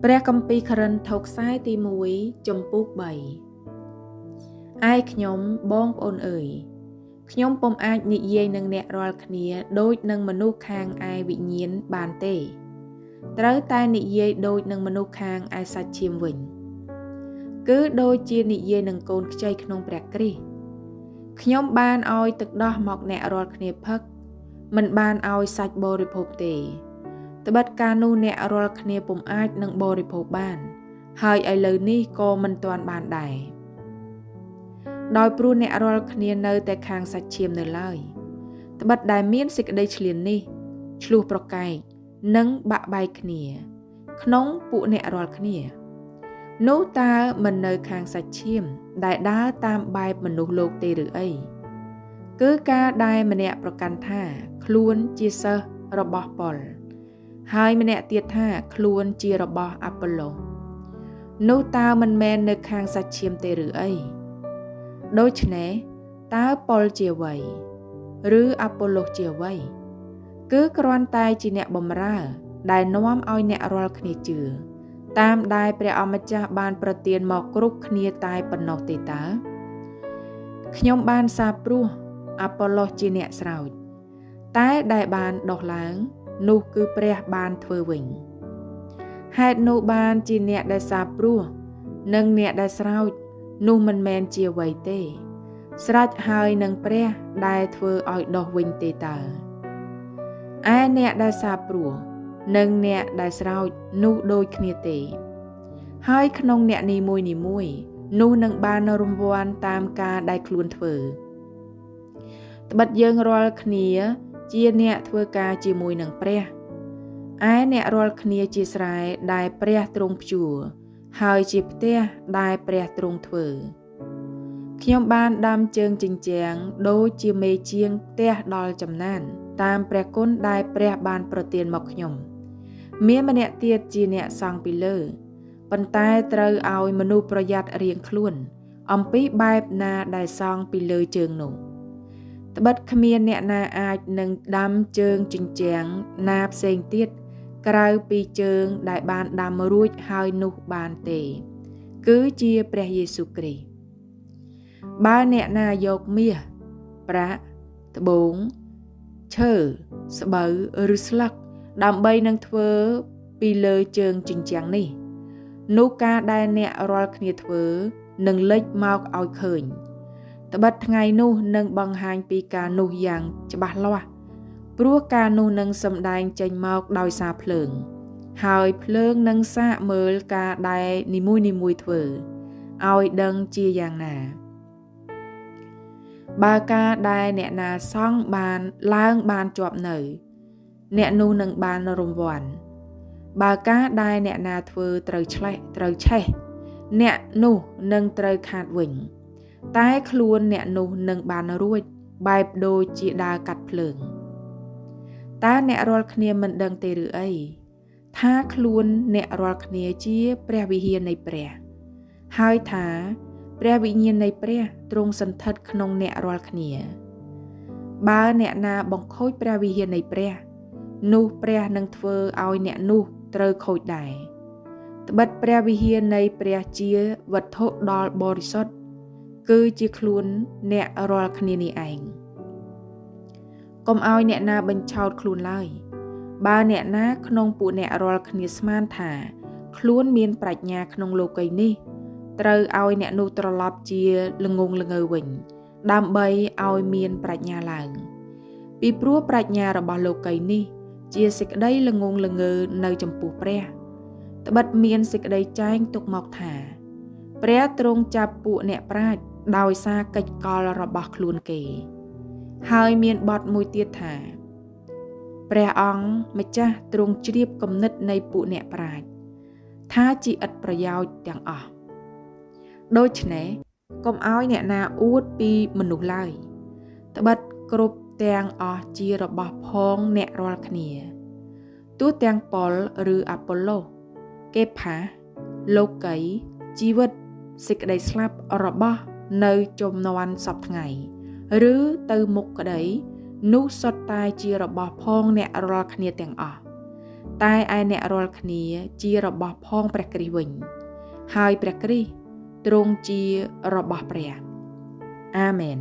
ព្រះគម្ពីរខរិនថូសខ្សែទី1ចំពុក3ឯខ្ញុំបងប្អូនអើយខ្ញុំពុំអាចនិយាយនឹងអ្នករាល់គ្នាដូចនឹងមនុស្សខាងឯវិញ្ញាណបានទេត្រូវតែនិយាយដូចនឹងមនុស្សខាងឯសាច់ឈាមវិញគឺដូចជានិយាយនឹងកូនខ្ចីក្នុងព្រះគ្រីស្ទខ្ញុំបានឲ្យទឹកដោះមកអ្នករាល់គ្នាផឹកមិនបានឲ្យសាច់បរិភោគទេត្បិតការនោះអ្នករាល់គ្នាពុំអាចនឹងបរិភោគបានហើយឥឡូវនេះក៏មិនទាន់បានដែរដោយព្រោះអ្នករាល់គ្នានៅតែខាងសាច់ឈាមនៅឡើយត្បិតដែលមានសេចក្តីឈ្លាននេះឆ្លោះប្រកែកនិងបាក់បែកគ្នាក្នុងពួកអ្នករាល់គ្នានោះតើមិននៅខាងសាច់ឈាមដែលដើរតាមបែបមនុស្សលោកទេឬអីគឺការដែលម្នាក់ប្រកាន់ថាខ្លួនជាសិស្សរបស់ប៉ុលហើយម្នាក់ទៀតថាខ្លួនជារបស់អាប៉ូឡូនោះតើមិនមែននៅខាងសាច់ឈាមទេឬអីដូច្នេះតើប៉ុលជាអ្វីឬអាប៉ូឡូជាអ្វីគឺគ្រាន់តែជាអ្នកបម្រើដែលនាំឲ្យអ្នករាល់គ្នាជឿតាមដែលព្រះអម្ចាស់បានប្រទានមកគ្រប់គ្នាតែប៉ុណ្ណោះទេតើខ្ញុំបានសាព្រោះអាប៉ូឡូជាអ្នកស្រោចតែដែលបានដុះឡើងនោះគឺព្រះបានធ្វើវិញហេតុនោះបានជាអ្នកដែលសាព្រោះនិងអ្នកដែលស្រោចនោះមិនមែនជាអ្វីទេស្រេចហើយនឹងព្រះដែលធ្វើឲ្យដុះវិញទេតើឯអ្នកដែលសាព្រោះនិងអ្នកដែលស្រោចនោះដូចគ្នាទេហើយក្នុងអ្នកនីមួយនោះនឹងបានរង្វាន់តាមការដែលខ្លួនធ្វើត្បិតយើងរាល់គ្នាជាអ្នកធ្វើការជាមួយនឹងព្រះឯអ្នករាល់គ្នាជាស្រែដែលព្រះទ្រង់ភ្ជួរហើយជាផ្ទះដែលព្រះទ្រង់ធ្វើខ្ញុំបានដាំជើងជញ្ជាំងដូចជាមេជាងផ្ទះដល់ចំណានតាមព្រះគុណដែលព្រះបានប្រទានមកខ្ញុំមានម្នាក់ទៀតជាអ្នកសង់ពីលើប៉ុន្តែត្រូវឲ្យមនុស្សប្រយ័ត្នរៀងខ្លួនអំពីបែបណាដែលសង់ពីលើជើងនោះត្បិតគ្មានអ្នកណាអាចនឹងដាំជើងជញ្ជាំងណាផ្សេងទៀតក្រៅពីជើងដែលបានដាំរួចហើយនោះបានទេគឺជាព្រះយេស៊ូវគ្រីស្ទបើអ្នកណាយកមាសប្រាក់ត្បូងឈើស្បូវឬស្លឹកដើម្បីនឹងធ្វើពីលើជើងជញ្ជាំងនេះនោះការដែលអ្នករាល់គ្នាធ្វើនឹងលេចមកឲ្យឃើញត្បិតថ្ងៃនោះនឹងបង្ហាញពីការនោះយ៉ាងច្បាស់លាស់ព្រោះការនោះនឹងសម្ដែងចេញមកដោយសារភ្លើងហើយភ្លើងនឹងសាកមើលការដែលនីមួយធ្វើឲ្យដឹងជាយ៉ាងណាបើការដែលអ្នកណាសង់បានឡើងបានជាប់នៅអ្នកនោះនឹងបានរង្វាន់បើការដែលអ្នកណាធ្វើត្រូវឆេះអ្នកនោះនឹងត្រូវខាតវិញតែខ្លួនអ្នកនោះនឹងបានរួចបែបដូចជាដើរកាត់ភ្លើងតើអ្នករាល់គ្នាមិនដឹងទេឬអីថាខ្លួនអ្នករាល់គ្នាជាព្រះវិហារនៃព្រះហើយថាព្រះវិញ្ញាណនៃព្រះទ្រង់សន្ធិដ្ឋក្នុងអ្នករាល់គ្នាបើអ្នកណាបង្ខូចព្រះវិហារនៃព្រះនោះព្រះនឹងធ្វើឲ្យអ្នកនោះត្រូវខូចដែរត្បិតព្រះវិហារនៃព្រះជាវត្ថុដល់បរិសុទ្ធគឺជាខ្លួនអ្នករាល់គ្នានេះឯងកុំឲ្យអ្នកណាបញ្ឆោតខ្លួនឡើយបើអ្នកណាក្នុងពួកអ្នករាល់គ្នាស្មានថាខ្លួនមានប្រាជ្ញាក្នុងលោកីយ៍នេះត្រូវឲ្យអ្នកនោះត្រឡប់ជាល្ងងល្ងើវិញដើម្បីឲ្យមានប្រាជ្ញាឡើងពីព្រោះប្រាជ្ញារបស់លោកីយ៍នេះជាសេចក្តីល្ងងល្ងើនៅចំពោះព្រះត្បិតមានសេចក្តីចែងទុកមកថាព្រះទ្រង់ចាប់ពួកអ្នកប្រាជ្ញដោយសារកិច្ចកលរបស់ខ្លួនគេហើយមានបទមួយទៀតថាព្រះអង្គម្ចាស់ទ្រង់ជ្រាបគំនិតនៃពួកអ្នកប្រាជ្ញថាជាឥតប្រយោជន៍ទាំងអស់ដូច្នេះកុំឲ្យអ្នកណាអួតពីមនុស្សឡើយត្បិតគ្រប់ទាំងអស់ជារបស់ផងអ្នករាល់គ្នាទោះទាំងប៉ុលឬអាប៉ូឡូកេផាលោកីជីវិតសេចក្តីស្លាប់របស់នៅជំនាន់សពថ្ងៃឬទៅមុខក្តីនោះសុទ្ធតែជារបស់ផងអ្នករាល់គ្នាទាំងអស់ តែឯអ្នករាល់គ្នាជារបស់ផងព្រះគ្រីស្ទវិញហើយព្រះគ្រីស្ទទ្រង់ជារបស់ព្រះអាមែន